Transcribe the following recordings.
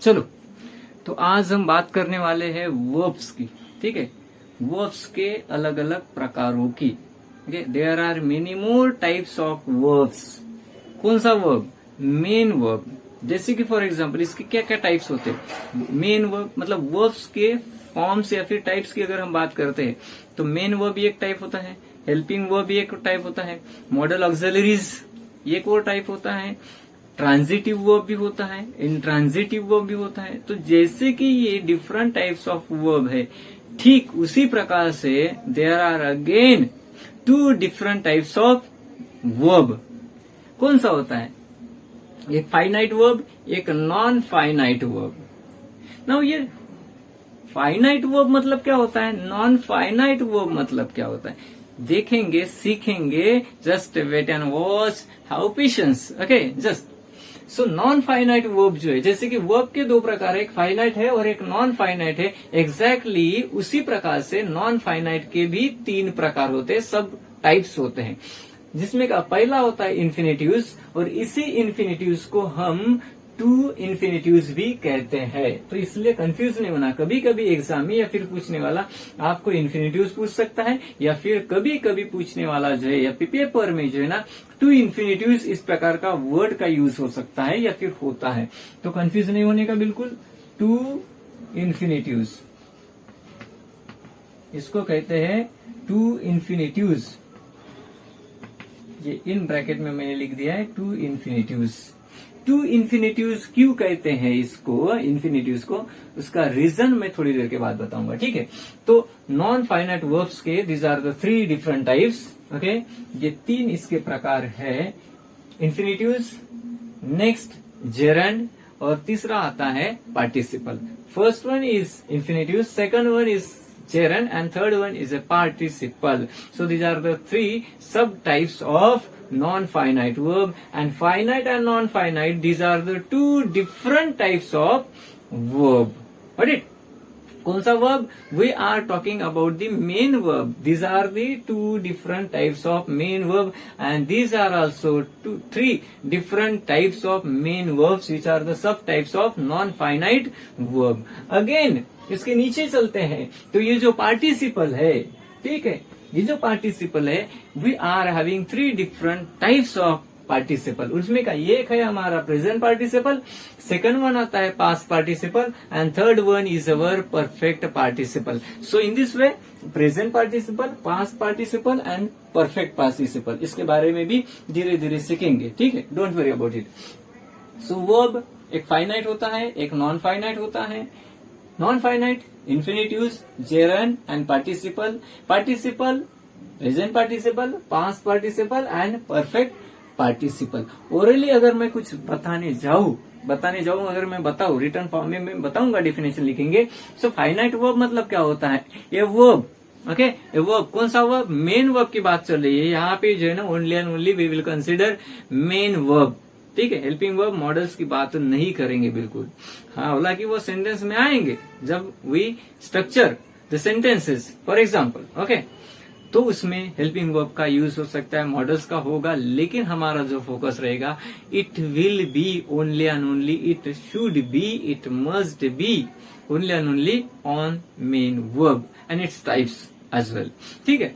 चलो, तो आज हम बात करने वाले हैं वर्ब्स की। ठीक है, वर्ब्स के अलग अलग प्रकारों की। Okay, there are many more types of verbs. कौन सा वर्ब? Main verb. जैसे कि फॉर एग्जांपल इसके क्या क्या टाइप्स होते हैं? मेन वर्ब मतलब वर्ब्स के फॉर्म्स या फिर टाइप्स की अगर हम बात करते हैं तो मेन वर्ब भी एक टाइप होता है, हेल्पिंग वर्ब भी एक टाइप होता है, मॉडल ऑक्सिलरीज एक और टाइप होता है, ट्रांजिटिव वर्ब भी होता है, इंट्रांजिटिव वर्ब भी होता है। तो जैसे कि ये डिफरेंट टाइप्स ऑफ वर्ब है, ठीक उसी प्रकार से there are again two different types of verb. कौन सा होता है? एक फाइनाइट वर्ब, एक नॉन फाइनाइट वर्ब। नाउ ये फाइनाइट वर्ब मतलब क्या होता है, नॉन फाइनाइट वर्ब मतलब क्या होता है, देखेंगे सीखेंगे। Just wait and watch, how patience. Okay, just so non finite verb जो है, जैसे कि वर्ब के दो प्रकार है, एक फाइनाइट है और एक नॉन फाइनाइट है। एग्जैक्टली उसी प्रकार से नॉन फाइनाइट के भी तीन प्रकार होते हैं, सब टाइप्स होते हैं, जिसमें का पहला होता है इन्फिनिटिव्स, और इसी इन्फिनिटिव्स को हम टू इन्फिनिटिव्स भी कहते हैं। तो इसलिए कंफ्यूज नहीं होना, कभी कभी एग्जाम में या फिर पूछने वाला आपको इन्फिनिटिव्स पूछ सकता है, या फिर कभी कभी पूछने वाला जो है या पेपर में जो है ना टू इन्फिनिटिव्स इस प्रकार का वर्ड का यूज हो सकता है या फिर होता है। तो कंफ्यूज नहीं होने का बिल्कुल। टू इन्फिनिटिव्स इसको कहते हैं टू इन्फिनिटिव्स। ये इन ब्रैकेट में मैंने लिख दिया है टू इन्फिनिटिव्स। टू इन्फिनिटिव्स क्यों कहते हैं इसको, इन्फिनिटिव्स को, उसका रीजन मैं थोड़ी देर के बाद बताऊंगा। ठीक है, तो नॉन फाइनाइट वर्ब्स के these are the three different types. Okay, ये तीन इसके प्रकार है, इन्फिनिटिव्स, नेक्स्ट जेरंड, और तीसरा आता है participle. First one is infinitive, second one is gerund, and third one is a participle. So these are the three subtypes of non-finite verb, and finite and non-finite, these are the two different types of verb. Got it? कौन सा verb? We are talking about the main verb. These are the two different types of main verb, and these are also three different types of main verbs, which are the subtypes of non-finite verb. Again, इसके नीचे चलते हैं तो ये जो participle है, ठीक है, ये जो पार्टिसिपल है, we are having three different types of participle. उसमें का एक है हमारा प्रेजेंट पार्टिसिपल, सेकंड वन आता है past participle, and third one is our perfect participle. So in this way present participle, past participle and perfect participle, इसके बारे में भी धीरे धीरे सीखेंगे। ठीक है, don't worry about it. So verb एक फाइनाइट होता है, एक नॉन फाइनाइट होता है। Non finite infinitives, gerund and participle. Participle present participle, past participle and perfect participle. Orally अगर मैं कुछ बताने जाऊं अगर मैं बताऊं, रिटर्न फॉर्म में मैं बताऊंगा, डेफिनेशन लिखेंगे। सो फाइनाइट वर्ब मतलब क्या होता है, ये वर्ब। ओके, ये वर्ब कौन सा वर्ब? मेन वर्ब की बात चल रही है यहाँ पे जो है ना, only and only we will consider main verb. ठीक है, हेल्पिंग वर्ब मॉडल्स की बात नहीं करेंगे बिल्कुल। हाँ, हालांकि वो सेंटेंस में आएंगे जब we structure the sentences for example. Okay, तो उसमें हेल्पिंग वर्ब का यूज हो सकता है, मॉडल्स का होगा, लेकिन हमारा जो फोकस रहेगा, it will be only and only, it should be, it must be only and only on main verb and its types as well. ठीक है,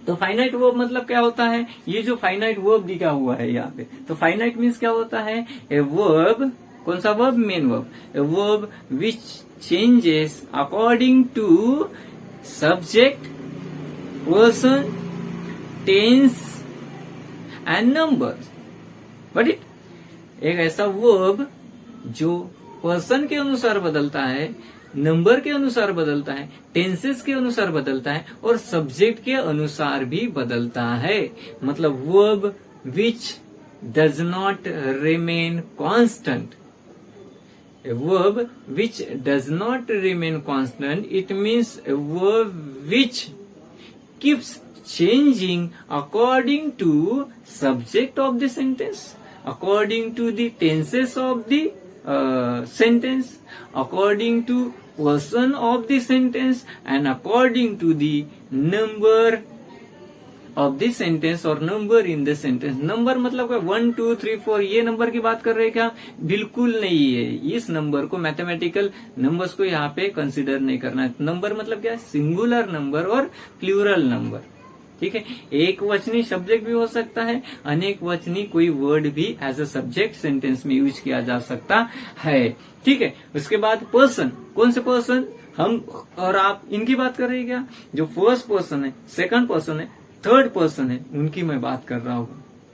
तो फाइनाइट वर्ब मतलब क्या होता है, ये जो फाइनाइट वर्ब लिखा हुआ है यहाँ पे, तो फाइनाइट मीन्स क्या होता है, ए वर्ब, कौन सा verb? Main verb. A verb which changes according to subject, person, tense and number. But it एक ऐसा वर्ब जो पर्सन के अनुसार बदलता है, नंबर के अनुसार बदलता है, टेंसेस के अनुसार बदलता है, और सब्जेक्ट के अनुसार भी बदलता है। मतलब verb which does not remain constant. A verb which does not remain constant, it means a verb which keeps changing according to subject of the sentence, according to the tenses of the sentence, according to person of the sentence, and according to the number of this sentence और number in this sentence. Number मतलब क्या, 1 2 3 4 ये number की बात कर रहे हैं क्या? बिल्कुल नहीं है। इस नंबर को, मैथमेटिकल नंबर्स को यहाँ पे कंसिडर नहीं करना है। नंबर मतलब क्या, सिंगुलर नंबर और प्लूरल नंबर। ठीक है, एक वचनी सब्जेक्ट भी हो सकता है, अनेक वचनी कोई वर्ड भी एज अ सब्जेक्ट सेंटेंस में यूज किया जा सकता है। ठीक है, उसके बाद पर्सन, कौन से पर्सन, हम और आप इनकी बात कर रहे हैं क्या? जो फर्स्ट पर्सन है, सेकंड पर्सन है, थर्ड पर्सन है, उनकी मैं बात कर रहा हूं।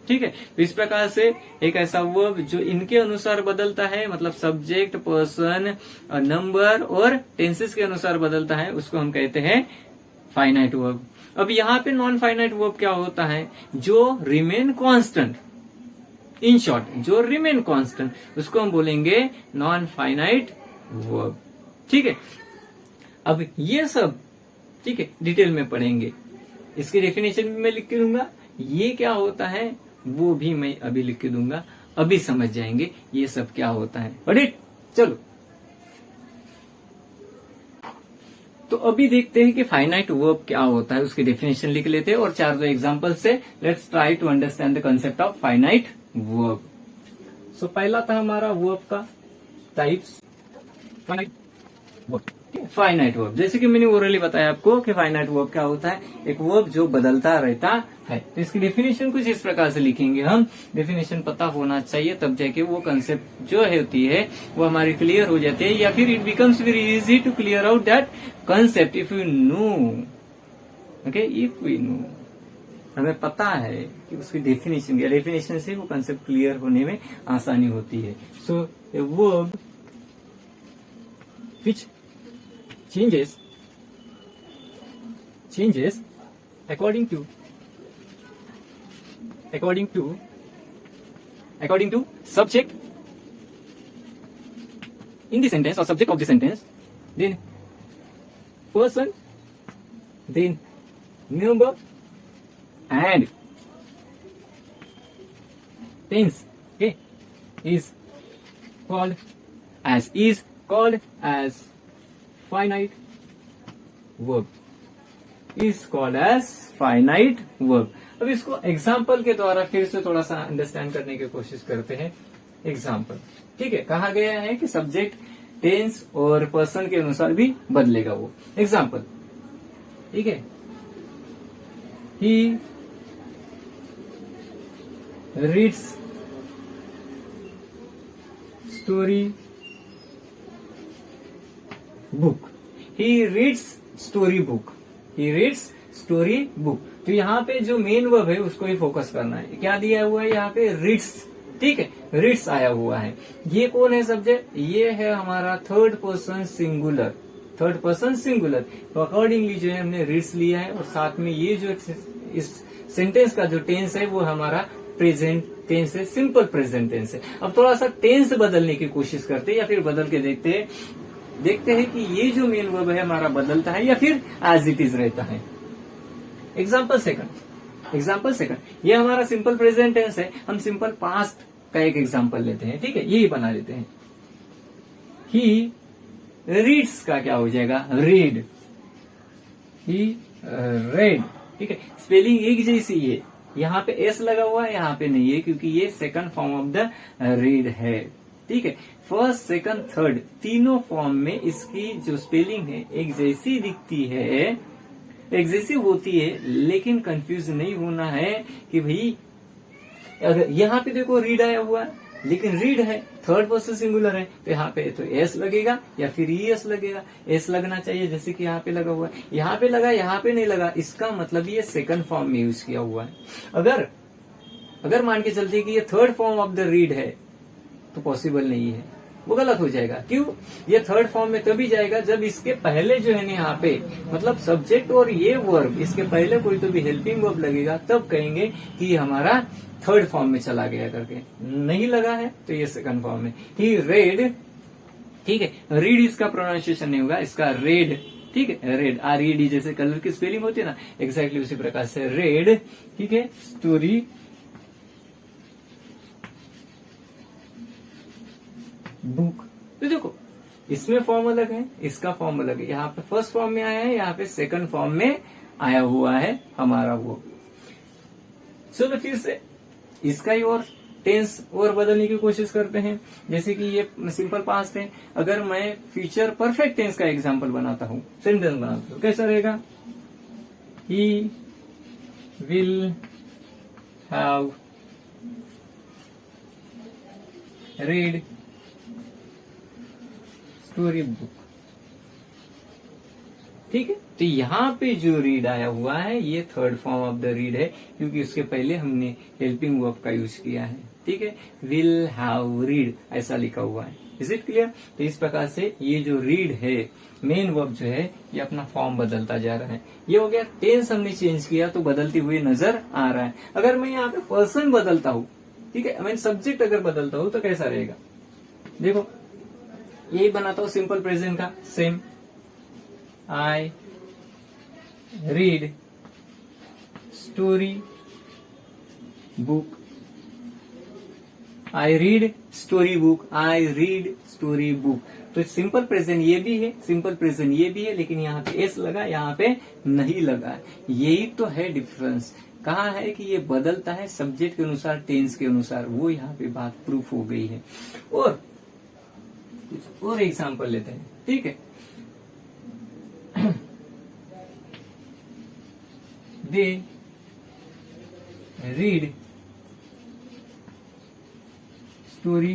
ठीक है, तो इस प्रकार से एक ऐसा वर्ब जो इनके अनुसार बदलता है, मतलब सब्जेक्ट, पर्सन, नंबर और टेंसेस के अनुसार बदलता है, उसको हम कहते हैं फाइनाइट वर्ब। अब यहाँ पे नॉन फाइनाइट वर्ब क्या होता है? जो रिमेन कांस्टेंट, इन शॉर्ट जो रिमेन कांस्टेंट, उसको हम बोलेंगे नॉन फाइनाइट वर्ब। ठीक है, अब ये सब ठीक है डिटेल में पढ़ेंगे, इसकी डेफिनेशन भी मैं लिख के दूंगा, ये क्या होता है वो भी मैं अभी लिख के दूंगा, अभी समझ जाएंगे ये सब क्या होता है। ऑडिट, चलो तो अभी देखते हैं कि फाइनाइट वर्ब क्या होता है, उसकी डेफिनेशन लिख लेते हैं और 4 एग्जांपल से let's try to understand the concept of finite verb. So पहला था हमारा वर्ब का types, finite verb. Finite verb, जैसे कि मैंने ओरली बताया आपको कि फाइनाइट वर्ब क्या होता है, एक वर्ब जो बदलता रहता है। तो इसकी डेफिनेशन कुछ इस प्रकार से लिखेंगे हम, डेफिनेशन पता होना चाहिए तब जाके वो कंसेप्ट जो होती है वो हमारी क्लियर हो जाती है, या फिर it becomes very easy to clear out that concept if you know. Okay, if we know, हमें पता है कि उसकी डेफिनेशन, या डेफिनेशन से वो कंसेप्ट क्लियर होने में आसानी होती है। So a verb which changes according to subject in the sentence or subject of the sentence, then person, then number and tense, okay, is called as finite verb, is called as finite verb। अब इसको example के द्वारा फिर से थोड़ा सा understand करने की कोशिश करते हैं। एग्जाम्पल, ठीक है, कहा गया है कि सब्जेक्ट, टेंस और पर्सन के अनुसार भी बदलेगा वो। एग्जाम्पल, ठीक है, he reads story book, he reads story book, he reads story book। तो यहाँ पे जो मेन वर्ब है उसको ही फोकस करना है। क्या दिया हुआ है यहाँ पे? रीड्स। ठीक है, रीड्स आया हुआ है। ये कौन है सब्जेक्ट? ये है हमारा third person singular, third person singular. तो अकॉर्डिंगली जो है हमने रीड्स लिया है, और साथ में ये जो इस सेंटेंस का जो टेंस है वो हमारा प्रेजेंट टेंस है, सिंपल प्रेजेंट टेंस है। अब थोड़ा सा टेंस बदलने की कोशिश करते हैं, या फिर बदल के देखते हैं कि ये जो मेन वर्ब है हमारा बदलता है या फिर एज इट इज रहता है। एग्जाम्पल सेकंड, ये हमारा सिंपल प्रेजेंट टेंस है, हम सिंपल पास्ट का एक एग्जाम्पल लेते हैं। ठीक है, यही बना लेते हैं। ही रीड्स का क्या हो जाएगा? रीड, ही रेड। ठीक है, स्पेलिंग एक जैसी है, यहाँ पे एस लगा हुआ है, यहाँ पे नहीं है, क्योंकि ये second form of the read है। ठीक है, फर्स्ट, सेकंड, थर्ड तीनों फॉर्म में इसकी जो स्पेलिंग है एक जैसी दिखती है, एक जैसी होती है, लेकिन कंफ्यूज नहीं होना है कि भाई अगर यहाँ पे देखो रीड आया हुआ है, लेकिन रीड है, थर्ड पर्सन सिंगुलर है, तो यहाँ पे तो एस लगेगा या फिर ई एस लगेगा। एस लगना चाहिए जैसे कि यहाँ पे लगा हुआ है, यहाँ पे लगा, यहाँ पे नहीं लगा, इसका मतलब ये सेकंड फॉर्म में यूज किया हुआ है। अगर मान के चलते कि ये third form of the read है तो पॉसिबल नहीं है, वो गलत हो जाएगा। क्यों? ये थर्ड फॉर्म में तभी जाएगा जब इसके पहले जो है ना यहाँ पे, मतलब सब्जेक्ट और ये वर्ब, इसके पहले कोई तो भी हेल्पिंग वर्ब लगेगा, तब कहेंगे कि हमारा थर्ड फॉर्म में चला गया करके। नहीं लगा है तो ये सेकंड फॉर्म में। ही रेड, ठीक है, रीड इसका प्रोनाउंसिएशन नहीं होगा, इसका रेड। ठीक है, रेड, RED जैसे कलर की स्पेलिंग होती है ना, एग्जैक्टली उसी प्रकार से रेड। ठीक है, स्टोरी बुक। तो देखो इसमें फॉर्म अलग है, इसका फॉर्म अलग है, यहाँ पे फर्स्ट फॉर्म में आया है, यहाँ पे सेकंड फॉर्म में आया हुआ है हमारा वो। चलो फिर से इसका ही और टेंस और बदलने की कोशिश करते हैं। जैसे कि ये सिंपल पास्ट है, अगर मैं फ्यूचर परफेक्ट टेंस का एग्जांपल बनाता हूं, सेंटेंस बनाता हूं, कैसा रहेगा? He will have read story book. ठीक है, तो यहाँ पे जो रीड आया हुआ है ये third form of the read है, क्योंकि उसके पहले हमने हेल्पिंग वर्ब का यूज किया है। ठीक है, विल हैव रीड ऐसा लिखा हुआ है। Is it clear? तो इस प्रकार से ये जो रीड है, मेन वर्ब जो है, ये अपना फॉर्म बदलता जा रहा है। ये हो गया, टेंस हमने चेंज किया तो बदलते हुए नजर आ रहा है। अगर मैं यहाँ पे पर्सन बदलता हूँ, ठीक है, मैं सब्जेक्ट अगर बदलता हूँ तो कैसा रहेगा? देखो, यही बनाता हूँ सिंपल प्रेजेंट का, same, I read story book, I read story book, I read story book. तो सिंपल प्रेजेंट ये भी है, सिंपल प्रेजेंट ये भी है, लेकिन यहाँ पे एस लगा, यहाँ पे नहीं लगा। यही तो है डिफरेंस। कहा है कि ये बदलता है सब्जेक्ट के अनुसार, टेंस के अनुसार, वो यहाँ पे बात प्रूफ हो गई है। और एग्जाम्पल लेते हैं, ठीक है। They read story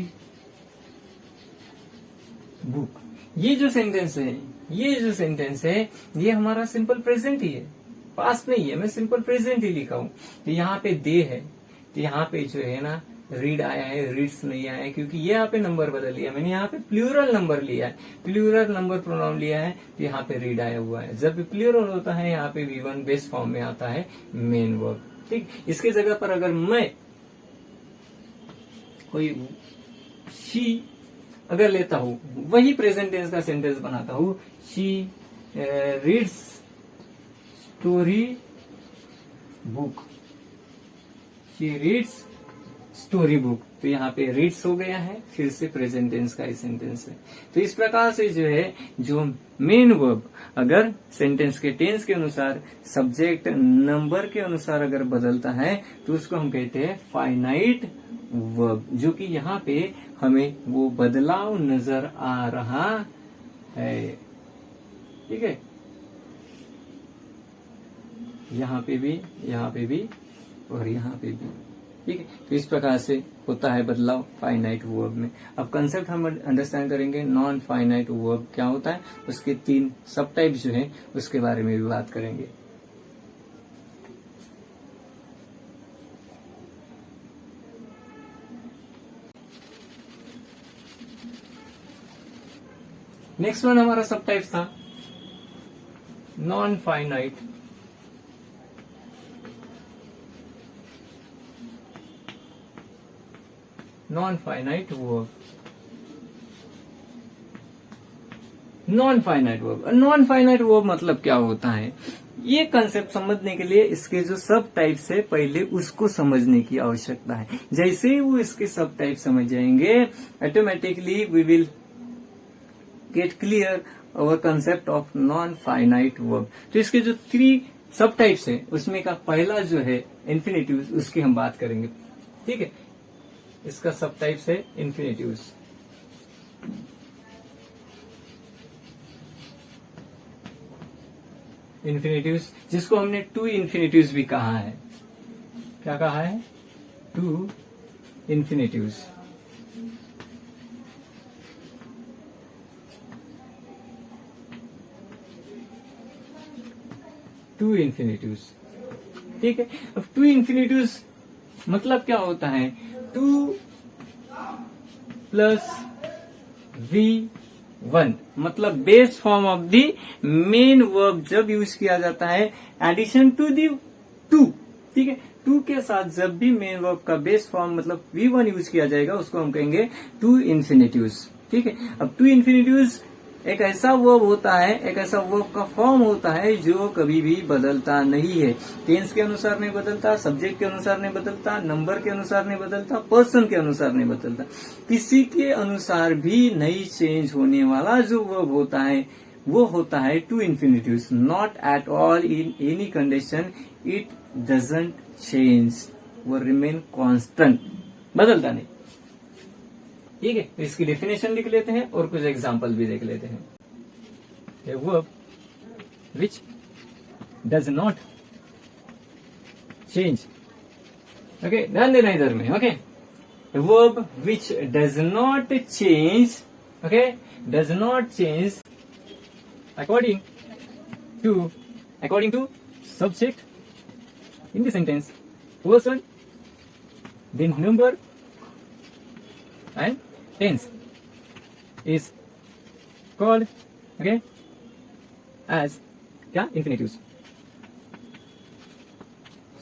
book. ये जो सेंटेंस है, ये हमारा सिंपल प्रेजेंट ही है, पास्ट नहीं है, मैं सिंपल प्रेजेंट ही लिखा हूं। तो यहाँ पे दे है, तो यहाँ पे जो है ना रीड आया है, रीड्स नहीं आया है, क्योंकि ये यहाँ पे नंबर बदल लिया मैंने, यहाँ पे प्लूरल नंबर लिया है, प्लूरल नंबर प्रोनाउन लिया है, तो यहाँ पे रीड आया हुआ है। जब प्लूरल होता है यहाँ पे V1 बेस फॉर्म में आता है मेन वर्ब। ठीक, इसके जगह पर अगर मैं कोई शी अगर लेता हूं, वही प्रेजेंट टेंस का सेंटेंस बनाता हूं, she reads story book, she reads story book, तो यहाँ पे रीड्स हो गया है, फिर से प्रेजेंट टेंस का ही सेंटेंस है। तो इस प्रकार से जो है, जो मेन वर्ब अगर सेंटेंस के टेंस के अनुसार, सब्जेक्ट नंबर के अनुसार अगर बदलता है, तो उसको हम कहते हैं फाइनाइट वर्ब, जो कि यहाँ पे हमें वो बदलाव नजर आ रहा है। ठीक है, यहाँ पे भी और यहाँ पे भी। ठीक है, तो इस प्रकार से होता है बदलाव फाइनाइट वर्ब में। अब कंसेप्ट हम अंडरस्टैंड करेंगे, नॉन फाइनाइट वर्ब क्या होता है, उसके 3 सब टाइप्स जो है उसके बारे में भी बात करेंगे। नेक्स्ट वन हमारा सब टाइप्स था non finite verb. Non finite verb मतलब क्या होता है, ये कंसेप्ट समझने के लिए इसके जो सब टाइप्स है पहले उसको समझने की आवश्यकता है। जैसे ही वो इसके सब टाइप समझ जाएंगे, automatically we will get clear our concept of non finite verb. तो इसके जो 3 सब टाइप्स है, उसमें का पहला जो है इन्फिनेटिव्स, उसकी हम बात करेंगे। ठीक है, इसका सब टाइप्स है इन्फिनेटिव्स। जिसको हमने 2 इन्फिनेटिव्स भी कहा है। क्या कहा है? 2 इन्फिनेटिव्स। ठीक है, अब 2 इन्फिनेटिव्स मतलब क्या होता है? 2 प्लस V1 मतलब base form of the main verb जब यूज किया जाता है एडिशन टू दी 2। ठीक है, 2 के साथ जब भी मेन वर्ब का बेस फॉर्म मतलब V1 यूज किया जाएगा, उसको हम कहेंगे 2 इन्फिनेटिव्स। ठीक है, अब 2 इन्फिनेटिव्स एक ऐसा वर्ब होता है, एक ऐसा वर्ब का फॉर्म होता है जो कभी भी बदलता नहीं है। टेंस के अनुसार नहीं बदलता, सब्जेक्ट के अनुसार नहीं बदलता, नंबर के अनुसार नहीं बदलता, पर्सन के अनुसार नहीं बदलता, किसी के अनुसार भी नहीं चेंज होने वाला जो वर्ब होता है वो होता है 2 infinitives. Not at all in any condition it doesn't change. वो रिमेन कांस्टेंट, बदलता नहीं। ठीक है, तो इसकी डेफिनेशन लिख लेते हैं और कुछ एग्जांपल भी देख लेते हैं। A verb which does not change, okay, ध्यान देना इधर में, okay, a verb which does not change, okay, does not change according to subject in the sentence, person, then number and tense is called, okay, as क्या, इंफिनिटिव्स।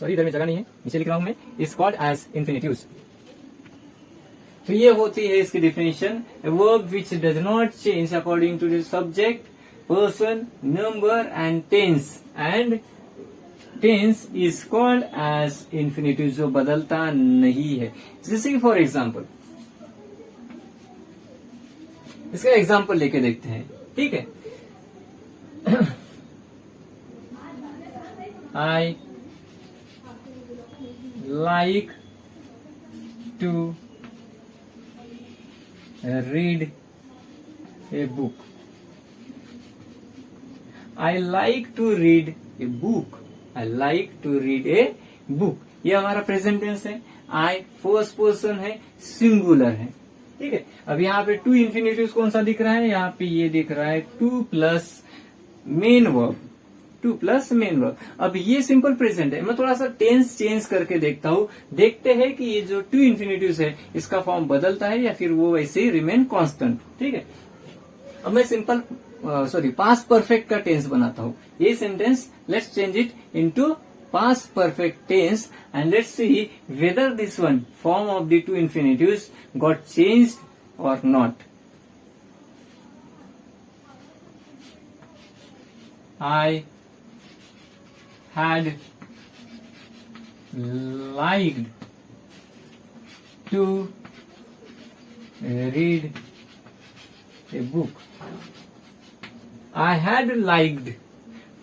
Sorry इधर में जगह नहीं है, नीचे लिख रहा हूं मैं, इज कॉल्ड एज इंफिनिटिव्स। तो ये होती है इसकी definition, a verb which does not change according to the subject, person, number and tense is called as infinitive, जो बदलता नहीं है। जैसे कि फॉर एग्जाम्पल, इसका एग्जाम्पल लेके देखते हैं, ठीक है। I like to read a book. I like to read a book. I like to read a book. ये हमारा प्रेजेंट टेंस है। I फर्स्ट पर्सन है, सिंगुलर है, ठीक है। अब यहाँ पे टू इंफिनिटिव्स कौन सा दिख रहा है, यहाँ पे ये दिख रहा है two plus main verb, two plus main verb. अब ये सिंपल प्रेजेंट है, मैं थोड़ा सा टेंस चेंज करके देखता हूँ, देखते हैं कि ये जो टू इंफिनिटिव्स है इसका फॉर्म बदलता है या फिर वो वैसे ही रिमेन कांस्टेंट, ठीक है। अब मैं सिंपल पास्ट परफेक्ट का टेंस बनाता हूँ। ये sentence let's change it into past perfect tense and let's see whether this one form of the two infinitives got changed or not. I had liked to read a book. I had liked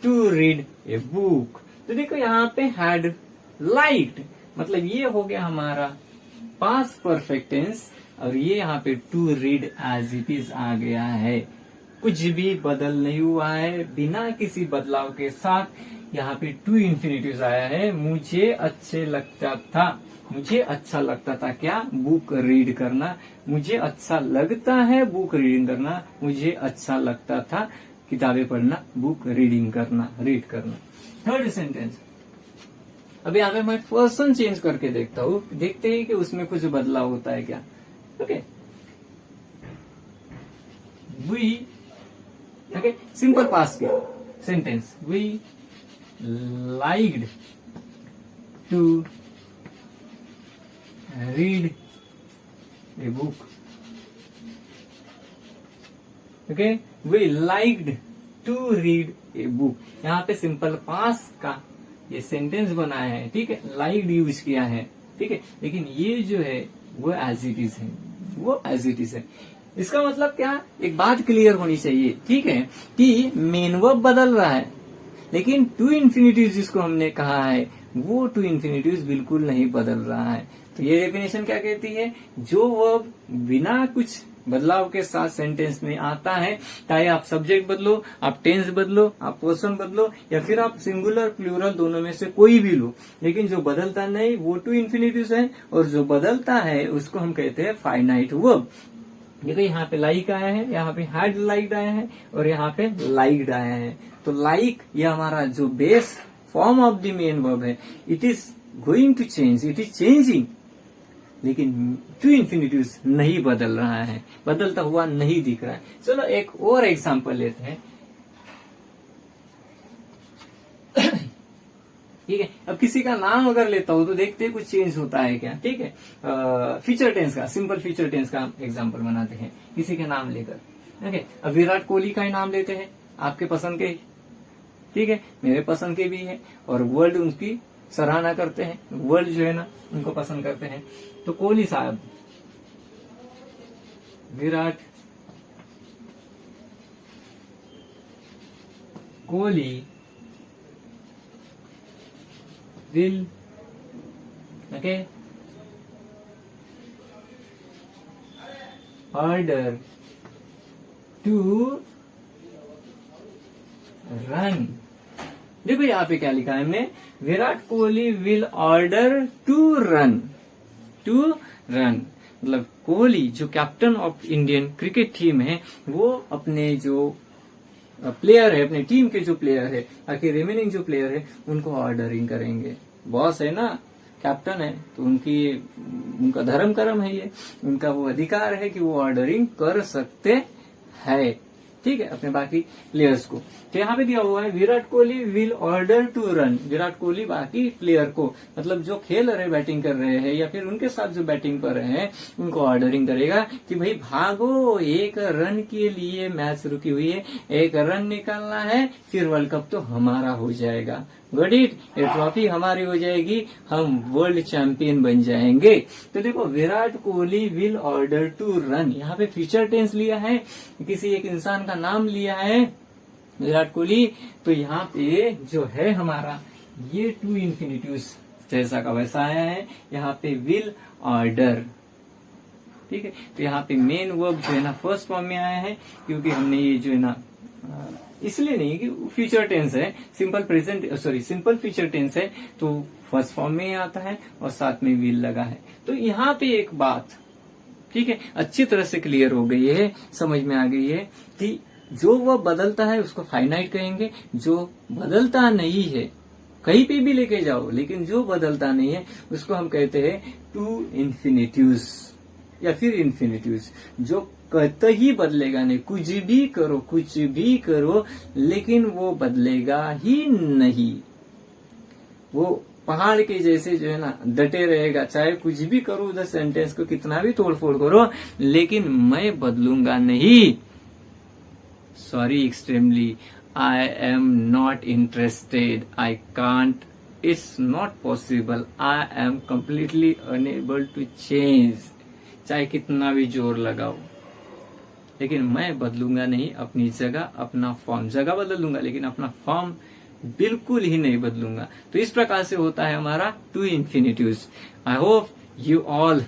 to read a book. तो देखो यहाँ पे had liked, मतलब ये हो गया हमारा past perfect tense, और ये यहाँ पे to read as it is आ गया है। कुछ भी बदल नहीं हुआ है, बिना किसी बदलाव के साथ यहाँ पे टू इंफिनिटिव्स आया है। मुझे अच्छा लगता था क्या, बुक रीड करना। मुझे अच्छा लगता है बुक रीडिंग करना। मुझे अच्छा लगता था किताबें पढ़ना, बुक रीडिंग करना, रीड करना। थर्ड सेंटेंस, अब यहाँ पे मैं पर्सन चेंज करके देखता हूँ, देखते हैं कि उसमें कुछ बदलाव होता है क्या। Okay, we, okay, simple past के sentence, we liked to read a book. Okay, we liked to read a book. यहाँ पे सिंपल पास्ट का ये सेंटेंस बनाया है, ठीक है, लाइक्ड यूज किया है, ठीक है, लेकिन ये जो है वो एज इट इज है, वो एज इट इज है। इसका मतलब क्या, एक बात क्लियर होनी चाहिए, ठीक है, कि मेन वर्ब बदल रहा है, लेकिन टू इंफिनिटिव्स जिसको हमने कहा है वो टू इंफिनिटिव्स बिल्कुल नहीं बदल रहा है। तो ये डेफिनेशन क्या कहती है, जो वर्ब बिना कुछ बदलाव के साथ सेंटेंस में आता है, चाहे आप सब्जेक्ट बदलो, आप टेंस बदलो, आप पर्सन बदलो, या फिर आप सिंगुलर प्लूरल दोनों में से कोई भी लो, लेकिन जो बदलता नहीं वो टू इंफिनिटिव्स है, और जो बदलता है उसको हम कहते हैं फाइनाइट वर्ब। देखो यहाँ पे लाइक आया है, यहाँ पे हैड लाइक्ड आया है, और यहाँ पे लाइक्ड आया है। तो लाइक ये हमारा जो base form of the main verb है, it is going to change, it is changing, लेकिन टू इंफिनिटिव्स नहीं बदल रहा है, बदलता हुआ नहीं दिख रहा है। चलो एक और एग्जांपल लेते हैं, ठीक है। अब किसी का नाम अगर लेता हूं तो देखते हैं कुछ चेंज होता है क्या, ठीक है। फ्यूचर टेंस का, सिंपल फ्यूचर टेंस का एग्जांपल बनाते हैं किसी के नाम लेकर। ओके, अब विराट कोहली का ही नाम लेते हैं, आपके पसंद के, ठीक है, मेरे पसंद के भी है, और वर्ल्ड उनकी सराहना करते हैं, वर्ल्ड जो है ना उनको पसंद करते हैं। तो कोहली साहब, Virat Kohli will okay, order to run. देखो यहाँ पे क्या लिखा है हमने, Virat Kohli will order to run, to run मतलब कोहली जो captain of Indian cricket team है वो अपने जो प्लेयर है, अपने टीम के जो प्लेयर है, बाकी रिमेनिंग जो प्लेयर है उनको ऑर्डरिंग करेंगे। बॉस है ना, कैप्टन है, तो उनका धर्म कर्म है ये, उनका वो अधिकार है कि वो ऑर्डरिंग कर सकते हैं, ठीक है, अपने बाकी प्लेयर्स को। तो यहाँ पे दिया हुआ है Virat Kohli will order to run, Virat Kohli बाकी प्लेयर को, मतलब जो खेल रहे बैटिंग कर रहे हैं या फिर उनके साथ जो बैटिंग कर रहे हैं उनको ऑर्डरिंग करेगा कि भाई भागो, 1 रन के लिए मैच रुकी हुई है, 1 रन निकालना है, फिर वर्ल्ड कप तो हमारा हो जाएगा, गॉट इट, ये ट्रॉफी हमारी हो जाएगी, हम वर्ल्ड चैंपियन बन जाएंगे। तो देखो Virat Kohli will order to run, यहाँ पे फ्यूचर टेंस लिया है, किसी एक इंसान का नाम लिया है विराट कोहली, तो यहाँ पे जो है हमारा ये टू इन्फिनिटिव जैसा का वैसा आया है, यहाँ पे विल ऑर्डर, ठीक है। तो यहाँ पे मेन वर्ब जो है ना फर्स्ट फॉर्म में आया है, क्योंकि हमने ये जो है ना इसलिए नहीं कि फ्यूचर टेंस है, simple present sorry simple future tense है तो फर्स्ट फॉर्म में ही आता है और साथ में विल लगा है। तो यहाँ पे एक बात, ठीक है, अच्छी तरह से क्लियर हो गई है, समझ में आ गई है कि जो वह बदलता है उसको फाइनाइट कहेंगे, जो बदलता नहीं है कहीं पे भी लेके जाओ लेकिन जो बदलता नहीं है उसको हम कहते हैं टू इन्फिनिटिव्स या फिर इन्फिनिटिव्स, जो कतई बदलेगा नहीं, कुछ भी करो लेकिन वो बदलेगा ही नहीं, वो पहाड़ के जैसे जो है ना डटे रहेगा, चाहे कुछ भी करो उधर सेंटेंस को कितना भी तोड़फोड़ करो, लेकिन मैं बदलूंगा नहीं, sorry extremely, I am not interested, I can't, it's not possible, I am completely unable to change, चाहे कितना भी जोर लगाओ, लेकिन मैं बदलूंगा नहीं अपनी जगह, अपना फॉर्म, जगह बदल दूंगा लेकिन अपना फॉर्म बिल्कुल ही नहीं बदलूंगा। तो इस प्रकार से होता है हमारा to infinitives. I hope you all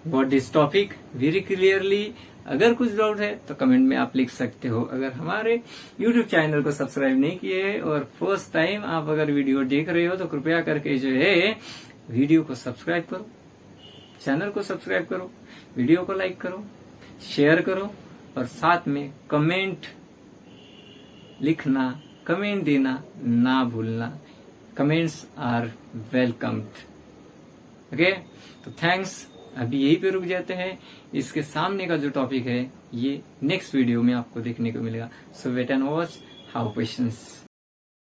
got this topic very clearly. अगर कुछ डाउट है तो कमेंट में आप लिख सकते हो। अगर हमारे YouTube चैनल को सब्सक्राइब नहीं किए है और फर्स्ट टाइम आप अगर वीडियो देख रहे हो तो कृपया करके जो है वीडियो को सब्सक्राइब करो, चैनल को सब्सक्राइब करो, वीडियो को लाइक करो, शेयर करो और साथ में कमेंट लिखना, कमेंट देना ना भूलना। Comments are welcomed. ओके, तो थैंक्स। अभी यहीं पे रुक जाते हैं। इसके सामने का जो टॉपिक है ये नेक्स्ट वीडियो में आपको देखने को मिलेगा। So wait and watch how questions.